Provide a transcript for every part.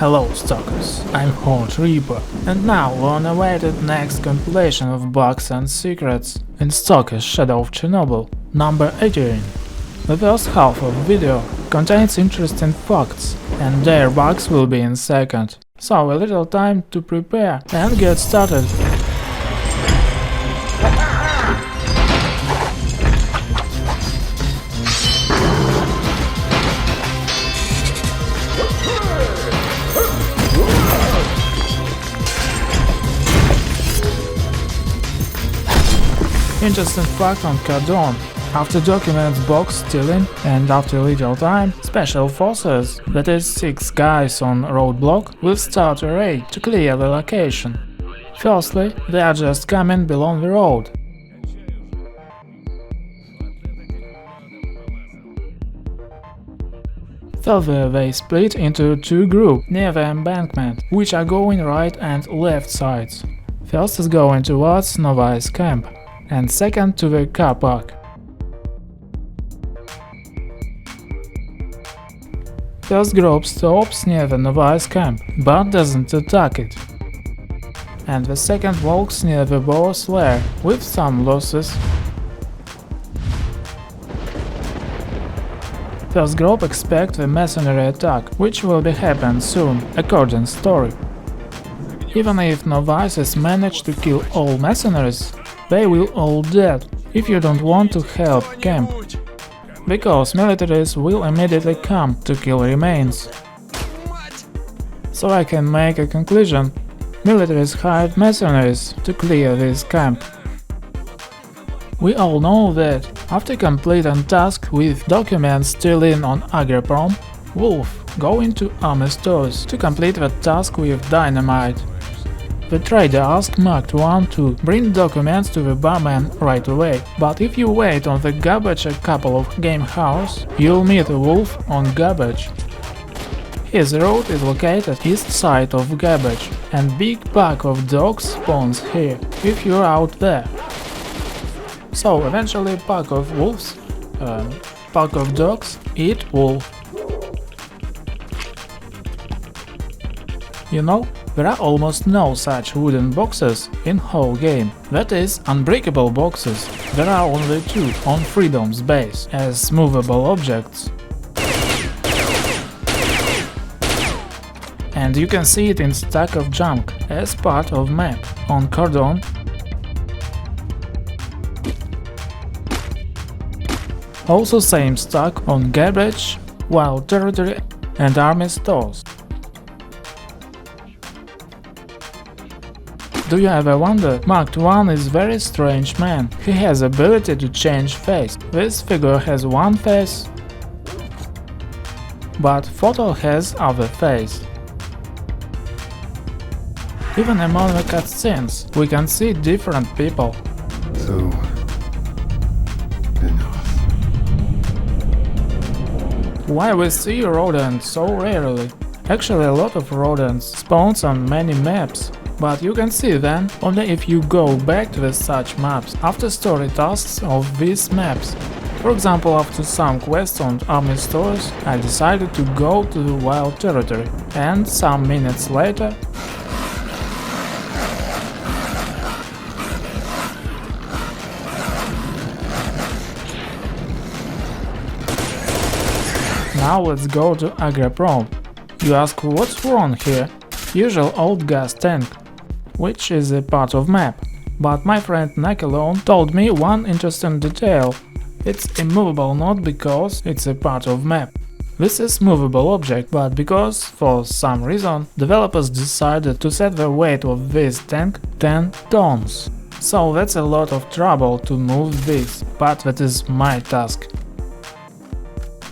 Hello Stalkers, I'm Horde Reaper, and now long-awaited next compilation of bugs and secrets in Stalkers Shadow of Chernobyl, number 18. The first half of video contains interesting facts, and their bugs will be in second, so a little time to prepare and get started. Interesting fact on Kardon. After documents box stealing and after little time, special forces, that is 6 guys on roadblock, will start a raid to clear the location. Firstly, they are just coming below the road. Further they split into 2 groups near the embankment, which are going right and left sides. First is going towards Nova's camp, and second to the car park. First group stops near the Nova's camp, but doesn't attack it. And the second walks near the boss lair, with some losses. First group expect the mercenary attack, which will be happen soon, according story. Even if novices manage to kill all mercenaries, they will all dead if you don't want to help camp, because militaries will immediately come to kill remains. So I can make a conclusion: militaries hired mercenaries to clear this camp. We all know that after completing task with documents still in on Agroprom, Wolf go into army stores to complete the task with dynamite. The trader asked Mark 1 to bring documents to the barman right away, but if you wait on the garbage a couple of game hours, you'll meet a wolf on garbage. His road is located east side of garbage, and big pack of dogs spawns here, if you're out there. So eventually pack of dogs eat wolf. You know, there are almost no such wooden boxes in whole game, that is, unbreakable boxes. There are only 2 on Freedom's base, as movable objects. And you can see it in stack of junk, as part of map, on Kardon. Also same stack on garbage, wild territory and army stores. Do you ever wonder? Mark 1 is very strange man. He has ability to change face. This figure has one face, but photo has other face. Even among the cutscenes, we can see different people. So, enough. Why we see rodents so rarely? Actually, a lot of rodents spawns on many maps, but you can see them only if you go back to such maps after story tasks of these maps. For example, after some quests on army stores, I decided to go to the wild territory, and some minutes later now let's go to Agroprom. You ask what's wrong here? Usual old gas tank, which is a part of map. But my friend Nakalone told me one interesting detail. It's immovable not because it's a part of map. This is movable object, but because, for some reason, developers decided to set the weight of this tank 10 tons. So that's a lot of trouble to move this, but that is my task.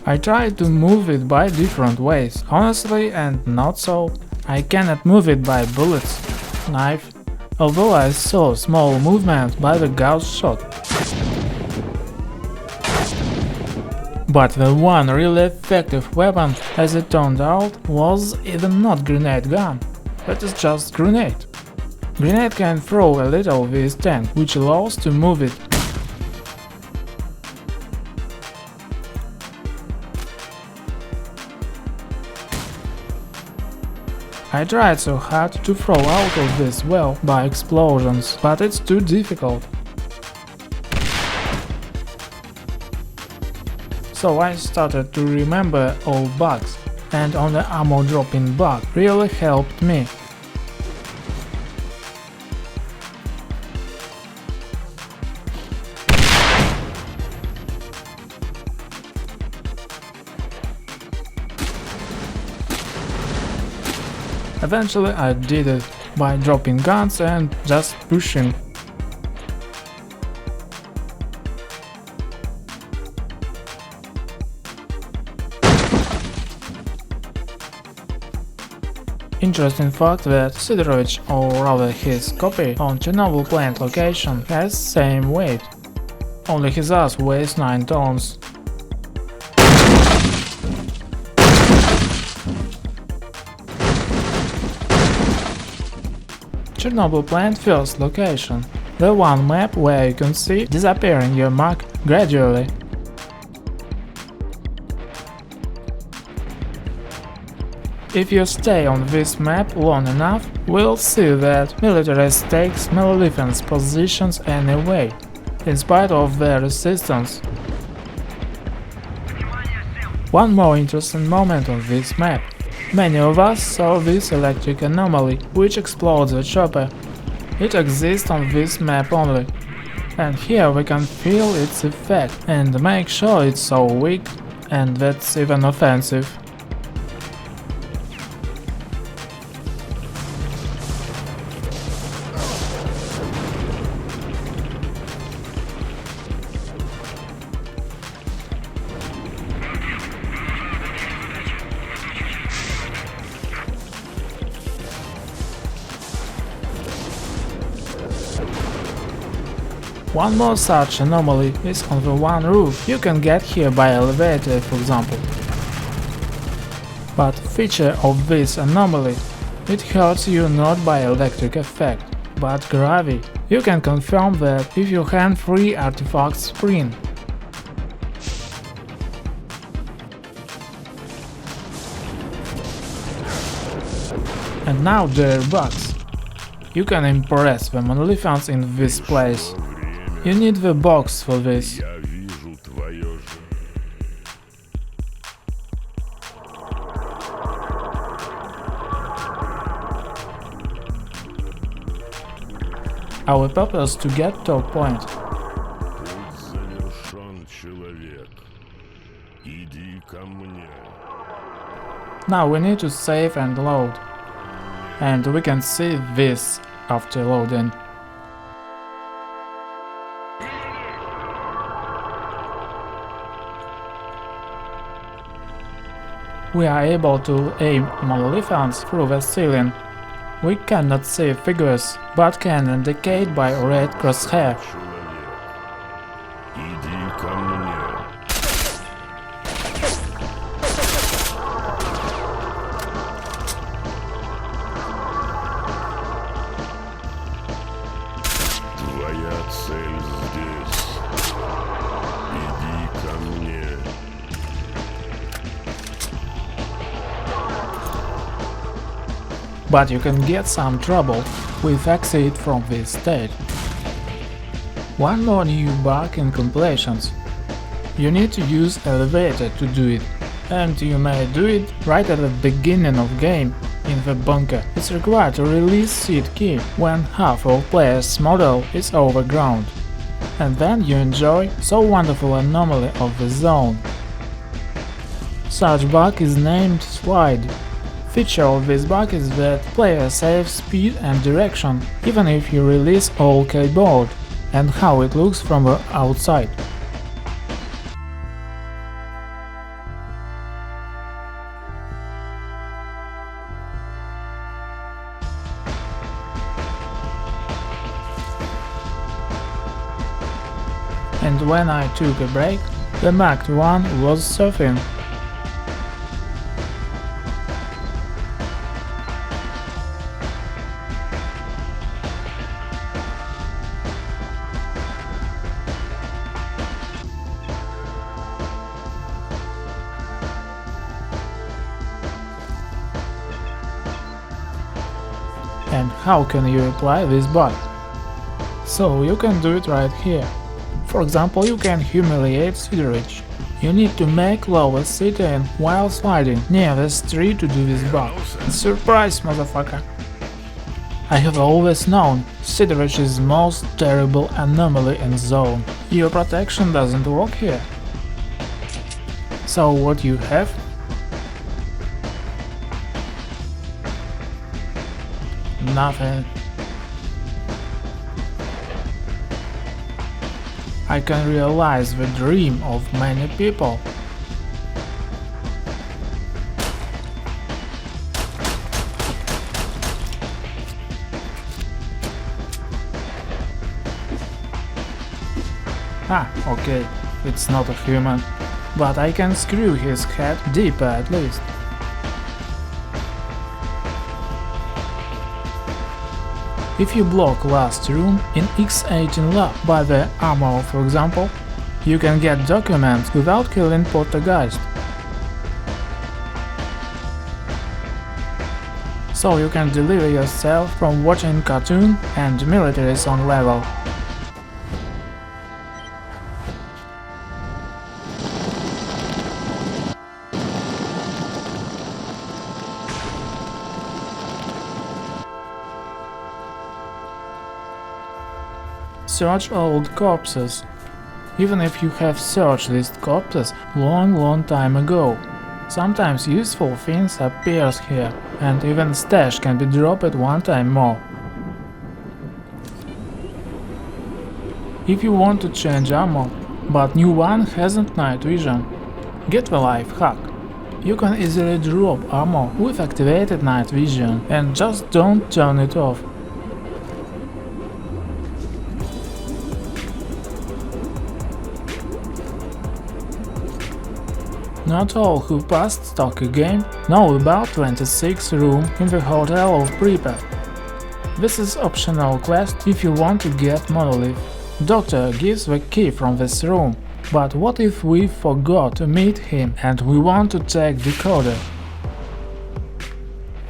I tried to move it by different ways, honestly, and not so. I cannot move it by bullets, knife, although I saw small movement by the Gauss shot. But the one really effective weapon, as it turned out, was even not grenade gun. That is just grenade. Grenade can throw a little this tank, which allows to move it. I tried so hard to throw out of this well by explosions, but it's too difficult. So I started to remember all bugs, and on the ammo dropping bug really helped me. Eventually I did it by dropping guns and just pushing. Interesting fact that Sidorovich, or rather his copy, on Chernobyl plant location has same weight. Only his ass weighs 9 tons. Chernobyl plant first location. The one map where you can see disappearing your mark gradually. If you stay on this map long enough, we'll see that militaries takes defense positions anyway, in spite of their resistance. One more interesting moment on this map. Many of us saw this electric anomaly, which explodes the chopper. It exists on this map only. And here we can feel its effect and make sure it's so weak, and that's even offensive. One more such anomaly is on the one roof. You can get here by elevator, for example. But feature of this anomaly, it hurts you not by electric effect, but gravity. You can confirm that if you hand 3 artifacts sprint. And now there are bugs. You can impress the elephants in this place. You need the box for this. Our purpose to get top point. Now we need to save and load. And we can see this after loading. We are able to aim elephants through the ceiling. We cannot see figures, but can indicate by red crosshair. But you can get some trouble with exit from this state. One more new bug in completions. You need to use elevator to do it, and you may do it right at the beginning of game in the bunker. It's required to release seed key when half of player's model is overground. And then you enjoy so wonderful anomaly of the zone. Such bug is named slide. Feature of this bug is that player saves speed and direction, even if you release all keyboard, and how it looks from the outside. And when I took a break, the Mach 1 was surfing. And how can you apply this bug? So you can do it right here. For example, you can humiliate Sidorich. You need to make Lois sit in while sliding near this tree to do this bug. Surprise, motherfucker! I have always known Sidorich is the most terrible anomaly in Zone. Your protection doesn't work here. So what you have? Nothing. I can realize the dream of many people. Ah, okay, it's not a human, but I can screw his head deeper at least. If you block last room in X18 lab by the armor, for example, you can get documents without killing Poltergeist. So you can deliver yourself from watching cartoon and military song level. Search old corpses. Even if you have searched these corpses long time ago. Sometimes useful things appears here, and even stash can be dropped one time more. If you want to change ammo, but new one hasn't night vision, get the life hack. You can easily drop ammo with activated night vision and just don't turn it off. Not all who passed stock a game know about 26th room in the Hotel of Pripyat. This is optional quest if you want to get Monolith. Doctor gives the key from this room, but what if we forgot to meet him and we want to take decoder?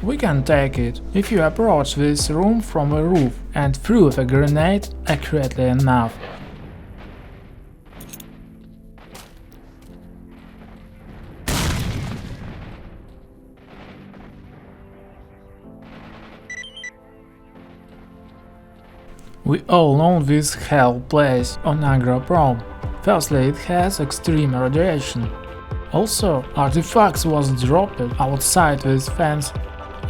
We can take it if you approach this room from a roof and throw the grenade accurately enough. We all know this hell place on Agroprom. Firstly, it has extreme radiation. Also, artifacts was dropped outside this fence.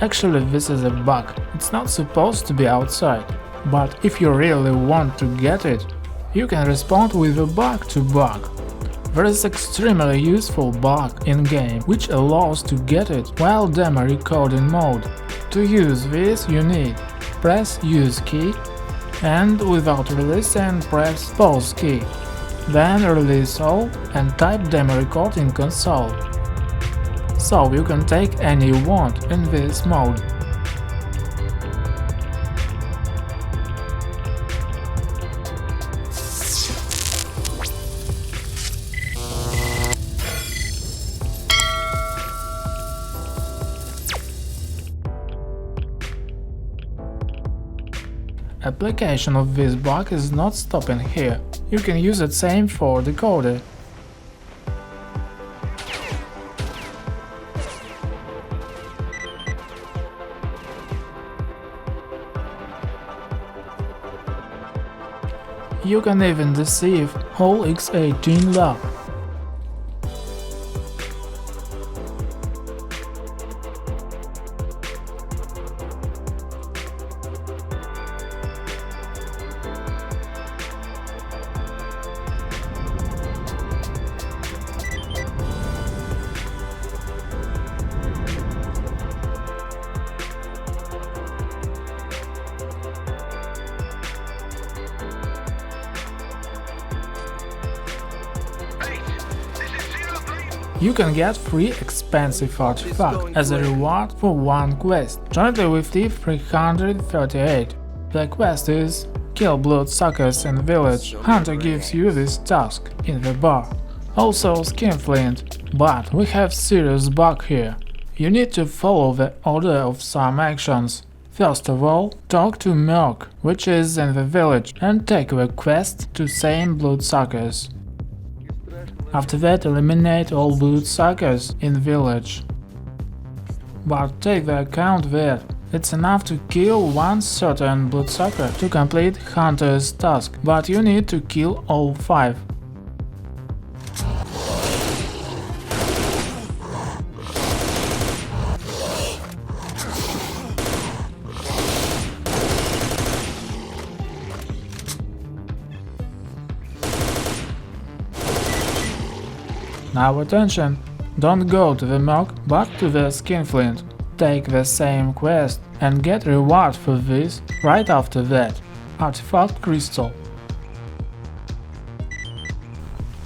Actually, this is a bug. It's not supposed to be outside. But if you really want to get it, you can respond with a bug to bug. There is extremely useful bug in-game, which allows to get it while demo recording mode. To use this you need press use key and without releasing press pause key. Then release all and type demo record in console. So you can take any you want in this mode. Application of this bug is not stopping here. You can use it same for decoder. You can even deceive whole X18 lab. You can get free expensive artifact as a reward for one quest, jointly with Thief 338. The quest is Kill bloodsuckers in village. Hunter gives you this task in the bar. Also Skinflint, but we have serious bug here. You need to follow the order of some actions. First of all, talk to Merc, which is in the village, and take a quest to same bloodsuckers. After that, eliminate all bloodsuckers in village. But take the account that it's enough to kill one certain bloodsucker to complete Hunter's task, but you need to kill all 5. Now attention! Don't go to the Merc, but to the Skinflint. Take the same quest and get reward for this right after that. Artifact Crystal.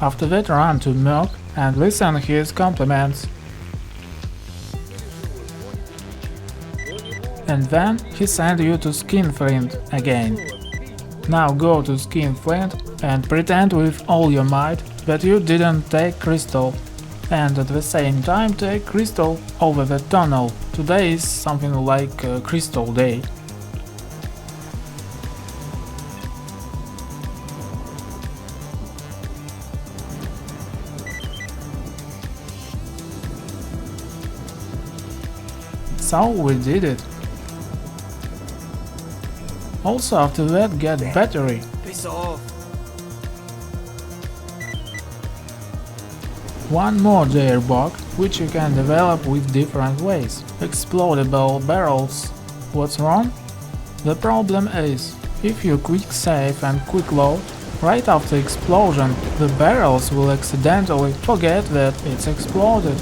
After that, run to Merc and listen his compliments. And then he send you to Skinflint again. Now go to Skinflint and pretend with all your might that you didn't take crystal, and at the same time take crystal over the tunnel. Today is something like a crystal day. So we did it. Also after that get battery. Piss off. One more Dare bug, which you can develop with different ways. Explodable barrels. What's wrong? The problem is, if you quick save and quick load, right after explosion, the barrels will accidentally forget that it's exploded.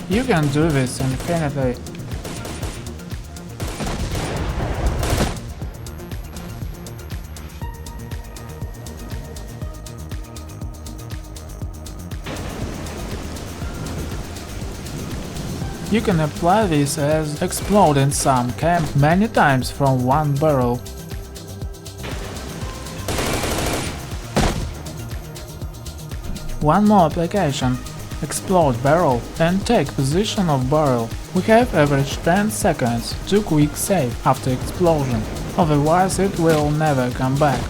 You can do this infinitely. You can apply this as explode in some camp many times from one barrel. One more application. Explode barrel and take position of barrel. We have average 10 seconds to quick save after explosion, otherwise it will never come back.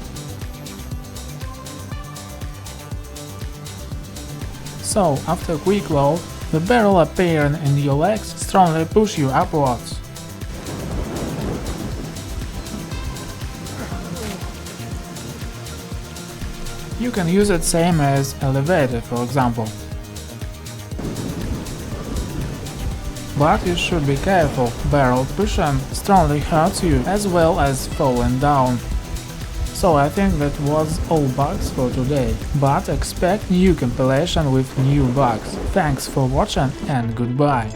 So, after quick load, the barrel appearing in your legs strongly push you upwards. You can use it same as elevator, for example. But you should be careful, barrel pushing strongly hurts you as well as falling down. So I think that was all bugs for today, but expect new compilation with new bugs. Thanks for watching and goodbye.